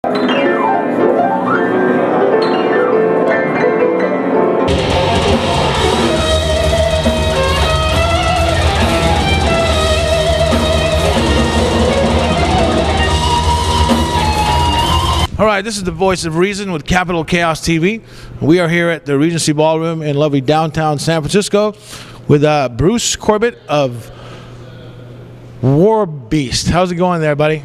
All right, this is the voice of reason with Capital Chaos TV. We are here at the Regency Ballroom in lovely downtown San Francisco with Bruce CORBITT of WARBEAST. How's it going there, buddy?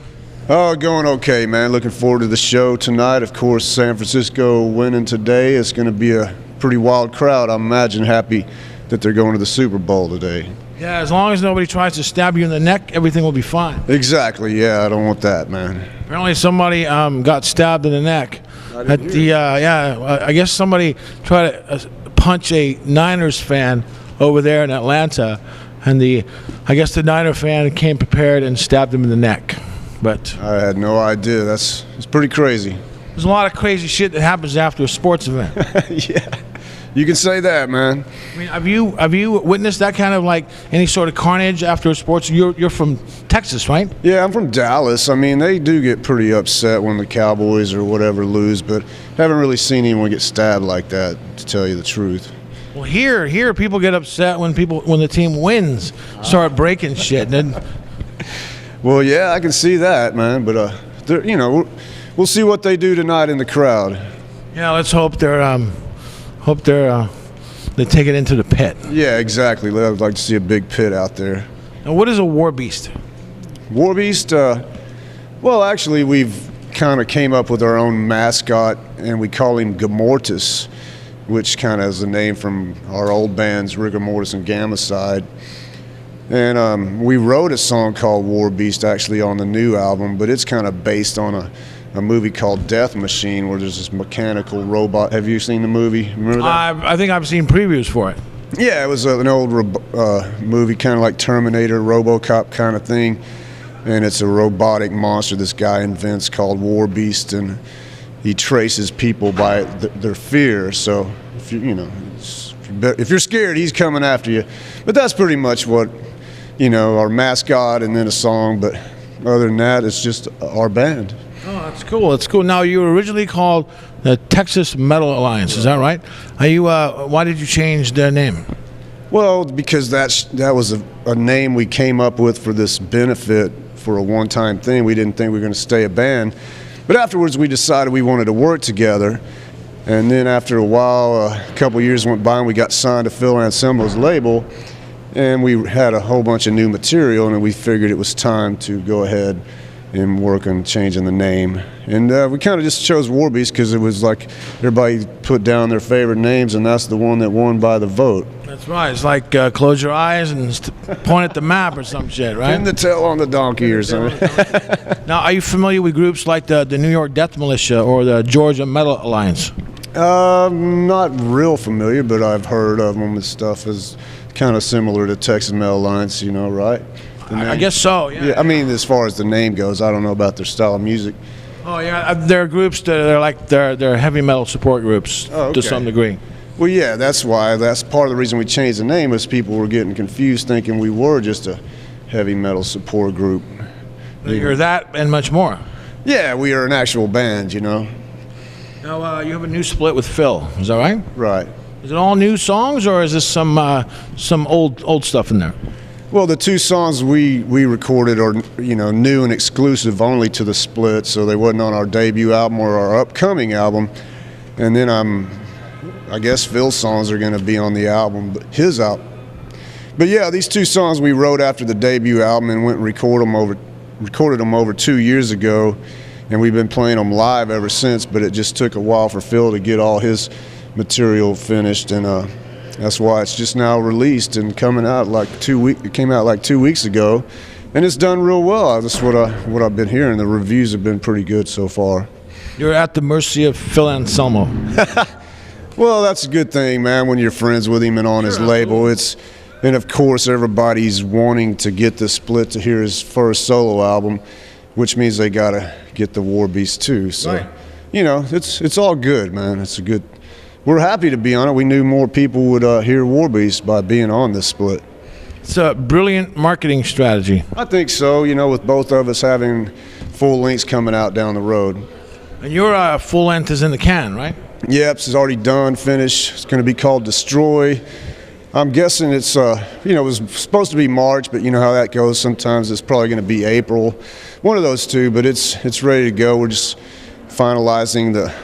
Oh, going okay, man. Looking forward to the show tonight. Of course, San Francisco winning today. It's going to be a pretty wild crowd. I imagine happy that they're going to the Super Bowl today. Yeah, as long as nobody tries to stab you in the neck, everything will be fine. Exactly, yeah. I don't want that, man. Apparently somebody got stabbed in the neck. At the I guess somebody tried to punch a Niners fan over there in Atlanta, and I guess the Niner fan came prepared and stabbed him in the neck. But I had no idea. It's pretty crazy. There's a lot of crazy shit that happens after a sports event. Yeah, you can say that, man. I mean, have you witnessed that kind of like any sort of carnage after a sports? You're from Texas, right? Yeah, I'm from Dallas. I mean, they do get pretty upset when the Cowboys or whatever lose, but haven't really seen anyone get stabbed like that, to tell you the truth. Well, here people get upset when the team wins, start breaking shit. Well, yeah, I can see that, man. But you know, we'll see what they do tonight in the crowd. Yeah, let's hope they take it into the pit. Yeah, exactly. I'd like to see a big pit out there. Now, what is a WARBEAST? WARBEAST, well, actually, we've kind of came up with our own mascot, and we call him Gamortis, which kind of is a name from our old bands, Rigor Mortis and Gamicide. And we wrote a song called WARBEAST actually on the new album, but it's kind of based on a movie called Death Machine, where there's this mechanical robot. Have you seen the movie? Remember that? I think I've seen previews for it. Yeah, it was an old movie, kind of like Terminator, RoboCop kind of thing. And it's a robotic monster this guy invents called WARBEAST, and he traces people by their fear. So if if you're scared, he's coming after you. But that's pretty much what, our mascot and then a song. But other than that, it's just our band. Oh, that's cool. That's cool. Now, you were originally called the Texas Metal Alliance. Is that right? Why did you change their name? Well, because that was a name we came up with for this benefit for a one-time thing. We didn't think we were going to stay a band. But afterwards, we decided we wanted to work together. And then after a while, a couple years went by, and we got signed to Phil Anselmo's label. And we had a whole bunch of new material, and we figured it was time to go ahead and work on changing the name. And we kind of just chose WARBEAST because it was like everybody put down their favorite names, and that's the one that won by the vote. That's right. It's like close your eyes and point at the map or some shit, right? Pin the tail on the donkey or something. Now, are you familiar with groups like the New York Death Militia or the Georgia Metal Alliance? Not real familiar, but I've heard of them. And stuff is kind of similar to Texas Metal Alliance, right? I guess so, yeah. I mean, as far as the name goes, I don't know about their style of music. Oh, yeah, there are groups that are like they're heavy metal support groups to some degree. Well, yeah, that's why. That's part of the reason we changed the name, is people were getting confused thinking we were just a heavy metal support group. You're that and much more. Yeah, we are an actual band, Now, you have a new split with Phil, is that right? Right. Is it all new songs, or is this some old stuff in there? Well, the two songs we recorded are, new and exclusive only to the split, so they wasn't on our debut album or our upcoming album. And then I guess Phil's songs are going to be on the album, his album. But yeah, these two songs we wrote after the debut album and went and recorded them over 2 years ago, and we've been playing them live ever since. But it just took a while for Phil to get all his material finished, and that's why it's just now released and coming out it came out like 2 weeks ago, and it's done real well. That's what I've been hearing. The reviews have been pretty good so far. You're at the mercy of Phil Anselmo. Well, that's a good thing, man, when you're friends with him and on his label. And of course, everybody's wanting to get the split to hear his first solo album, which means they gotta get the WARBEAST too. So, right. It's all good, man. We're happy to be on it. We knew more people would hear WARBEAST by being on this split. It's a brilliant marketing strategy. I think so, with both of us having full lengths coming out down the road. And your full length is in the can, right? Yep, it's already done, finished. It's going to be called Destroy. I'm guessing it's, it was supposed to be March, but you know how that goes. Sometimes it's probably going to be April. One of those two, but it's ready to go. We're just finalizing the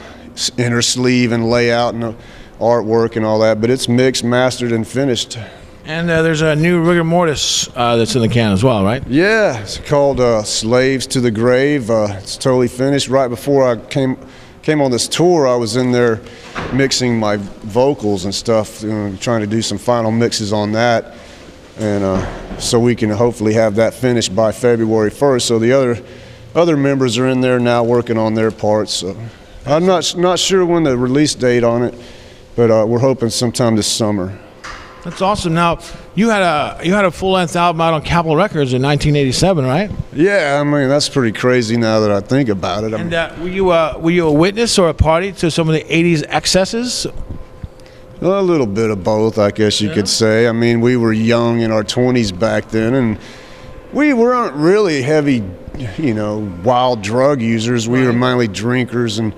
inner sleeve and layout and the artwork and all that, but it's mixed, mastered, and finished. And there's a new rigor mortis that's in the can as well, right? Yeah, it's called Slaves to the Grave. It's totally finished. Right before I came on this tour, I was in there mixing my vocals and stuff, trying to do some final mixes on that, and so we can hopefully have that finished by February 1st. So the other members are in there now working on their parts. So I'm not sure when the release date on it, but we're hoping sometime this summer. That's awesome. Now, you had a full-length album out on Capitol Records in 1987, right? Yeah, I mean, that's pretty crazy now that I think about it. And were you a witness or a party to some of the 80s excesses? A little bit of both, I guess you could say. I mean, we were young in our 20s back then, and we weren't really heavy, wild drug users. We were mainly drinkers and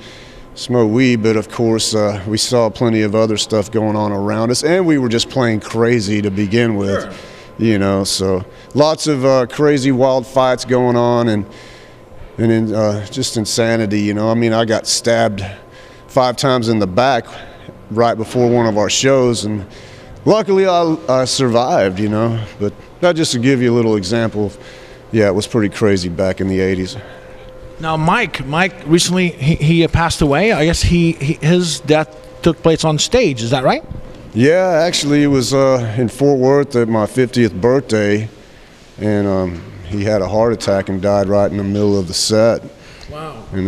smoke weed, but of course we saw plenty of other stuff going on around us, and we were just playing crazy to begin with. Sure. So lots of crazy wild fights going on, and just insanity. I mean, I got stabbed 5 times in the back right before one of our shows, and luckily I survived. But that just to give you a little example of, it was pretty crazy back in the 80s. Now, Mike recently he passed away. I guess his death took place on stage. Is that right? Yeah, actually, it was in Fort Worth at my 50th birthday, and he had a heart attack and died right in the middle of the set. Wow. And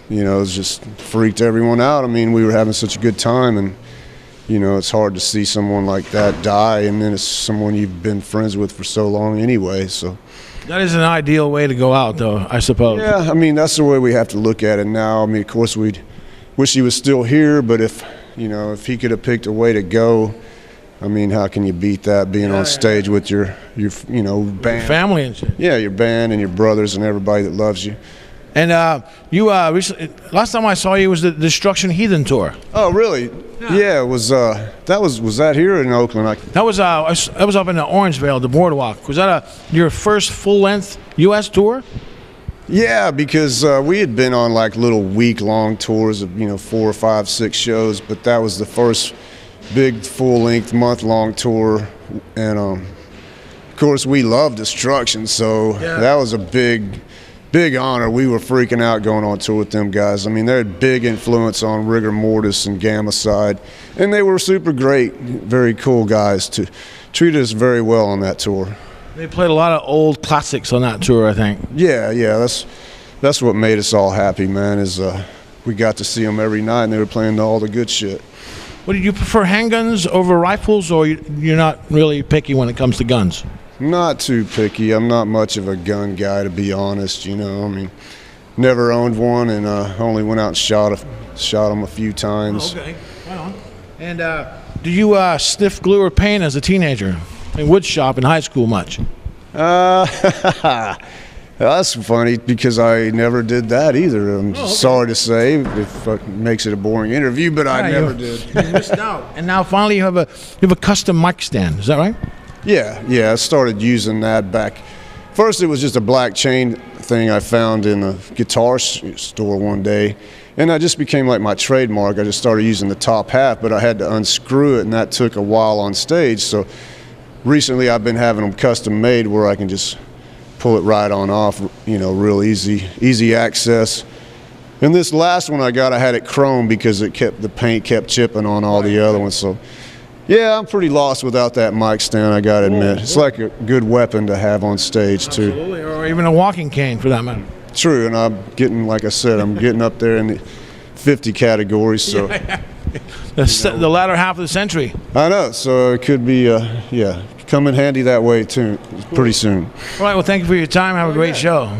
it was just freaked everyone out. I mean, we were having such a good time, and it's hard to see someone like that die, and then it's someone you've been friends with for so long anyway. So. That is an ideal way to go out, though, I suppose. Yeah, I mean, that's the way we have to look at it now. I mean, of course, we'd wish he was still here, but if he could have picked a way to go, I mean, how can you beat that, being on stage with your band? Your family and shit. Yeah, your band and your brothers and everybody that loves you. And you recently, last time I saw you was the Destruction Heathen tour. Oh, really? Yeah, it was was that here in Oakland? That was up in the Orangevale, the Boardwalk. Was that your first full-length U.S. tour? Yeah, because we had been on like little week-long tours of 4, 5, 6 shows, but that was the first big full-length month-long tour, and of course we love Destruction, so that was a big honor. We were freaking out going on tour with them guys. I mean, they had big influence on Rigor Mortis and Gamma Side, and they were super great, very cool guys to treat us very well on that tour. They played a lot of old classics on that tour, I think. Yeah, that's what made us all happy, man, is we got to see them every night, and they were playing all the good shit. Well, did you prefer handguns over rifles, or you're not really picky when it comes to guns? Not too picky. I'm not much of a gun guy, to be honest. I mean, never owned one, and only went out and shot them a few times. Oh, okay, right on. And do you sniff glue or paint as a teenager? In wood shop in high school much? That's funny because I never did that either. I'm sorry to say if it makes it a boring interview, but I never did. You missed out. And now finally you have a custom mic stand. Is that right? Yeah, I started using that back. First it was just a black chain thing I found in a guitar store one day, and that just became like my trademark. I just started using the top half, but I had to unscrew it, and that took a while on stage. So recently I've been having them custom made where I can just pull it right on off, real easy access. And this last one I got, I had it chrome because the paint kept chipping on all the other ones. So yeah, I'm pretty lost without that mic stand, I gotta admit. It's like a good weapon to have on stage too. Absolutely, or even a walking cane for that matter. True, and I'm getting, like I said, I'm getting up there in the 50 categories. So the latter half of the century. I know, so it could be, come in handy that way too, pretty soon. All right, well, thank you for your time. Have a great show.